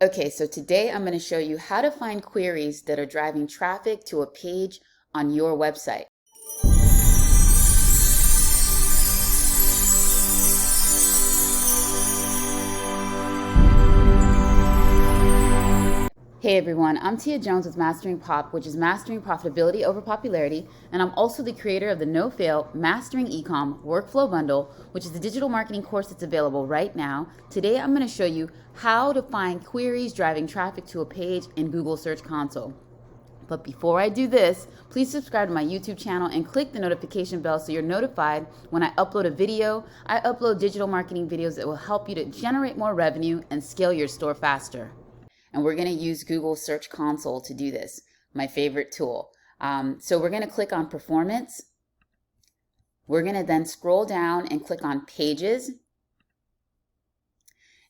Okay, so today I'm going to show you how to find queries that are driving traffic to a page on your website. Hey everyone, I'm Tia Jones with Mastering Pop, which is Mastering Profitability over Popularity, and I'm also the creator of the No-Fail Mastering Ecom Workflow Bundle, which is the digital marketing course that's available right now. Today I'm going to show you how to find queries driving traffic to a page in Google Search Console. But before I do this, please subscribe to my YouTube channel and click the notification bell so you're notified when I upload a video. I upload digital marketing videos that will help you to generate more revenue and scale your store faster. And we're going to use Google Search Console to do this, my favorite tool. So we're going to click on Performance. We're going to then scroll down and click on Pages.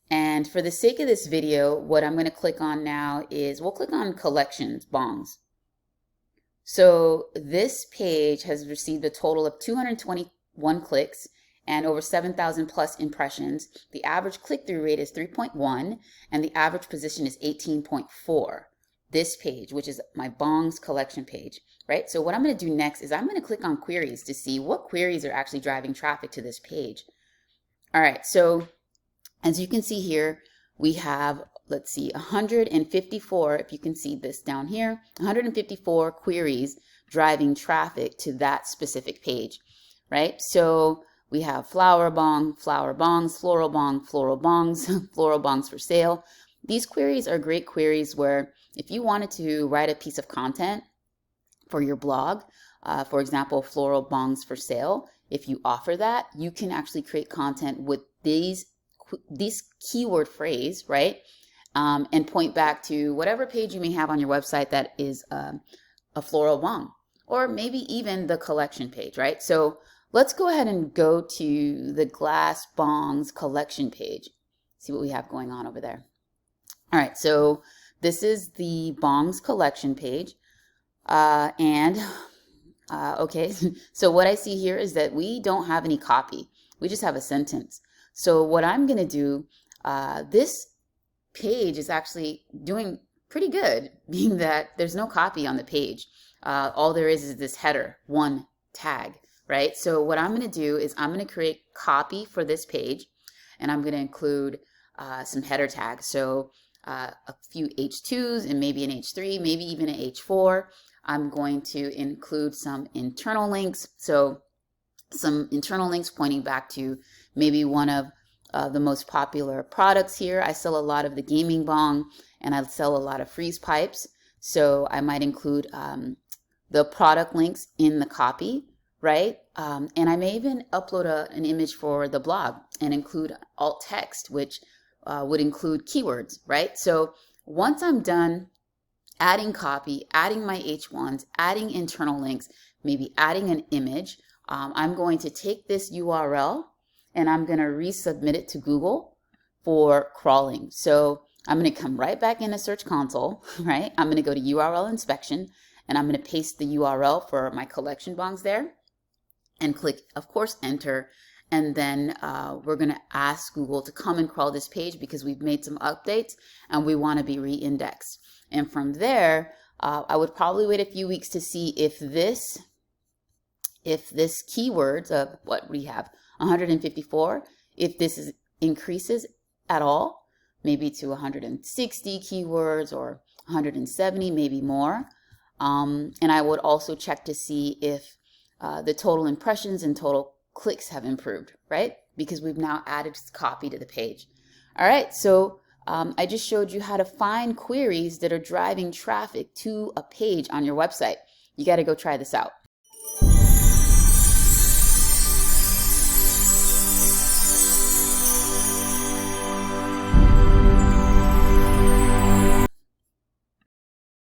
And for the sake of this video, what I'm going to click on now is we'll click on Collections, Bongs. So this page has received a total of 221 clicks and over 7,000 plus impressions. The average click-through rate is 3.1 and the average position is 18.4. This page, which is my Bongs collection page, right? So what I'm going to do next is I'm going to click on queries to see what queries are actually driving traffic to this page. All right, so as you can see here, we have, let's see, 154, if you can see this down here, 154 queries driving traffic to that specific page, right? So we have flower bongs, floral bongs, floral bongs, floral bongs for sale. These queries are great queries where if you wanted to write a piece of content for your blog, for example, floral bongs for sale, if you offer that, you can actually create content with these keyword phrase, right? And point back to whatever page you may have on your website that is a floral bong, or maybe even the collection page, right? So let's go ahead and go to the glass bongs collection page. See what we have going on over there. All right, so this is the bongs collection page. Okay, so what I see here is that we don't have any copy. We just have a sentence. So what I'm going to do, this page is actually doing pretty good, being that there's no copy on the page. All there is this header, one tag, right? So what I'm going to do is I'm going to create copy for this page, and I'm going to include some header tags. So a few H2s and maybe an H3, maybe even an H4. I'm going to include some internal links. So some internal links pointing back to maybe one of the most popular products here. I sell a lot of the gaming bong and I sell a lot of freeze pipes. So I might include the product links in the copy, right? And I may even upload an image for the blog and include alt text, which would include keywords, right? So once I'm done adding copy, adding my H1s, adding internal links, maybe adding an image, I'm going to take this URL and I'm going to resubmit it to Google for crawling. So I'm going to come right back into Search Console, right? I'm going to go to URL inspection and I'm going to paste the URL for my collection bongs there and click, of course, enter. And then we're going to ask Google to come and crawl this page because we've made some updates and we want to be re-indexed. And from there, I would probably wait a few weeks to see if this keywords of what we have 154, if this increases at all, maybe to 160 keywords or 170, maybe more. And I would also check to see if the total impressions and total clicks have improved, right? Because we've now added copy to the page. All right, so I just showed you how to find queries that are driving traffic to a page on your website. You got to go try this out.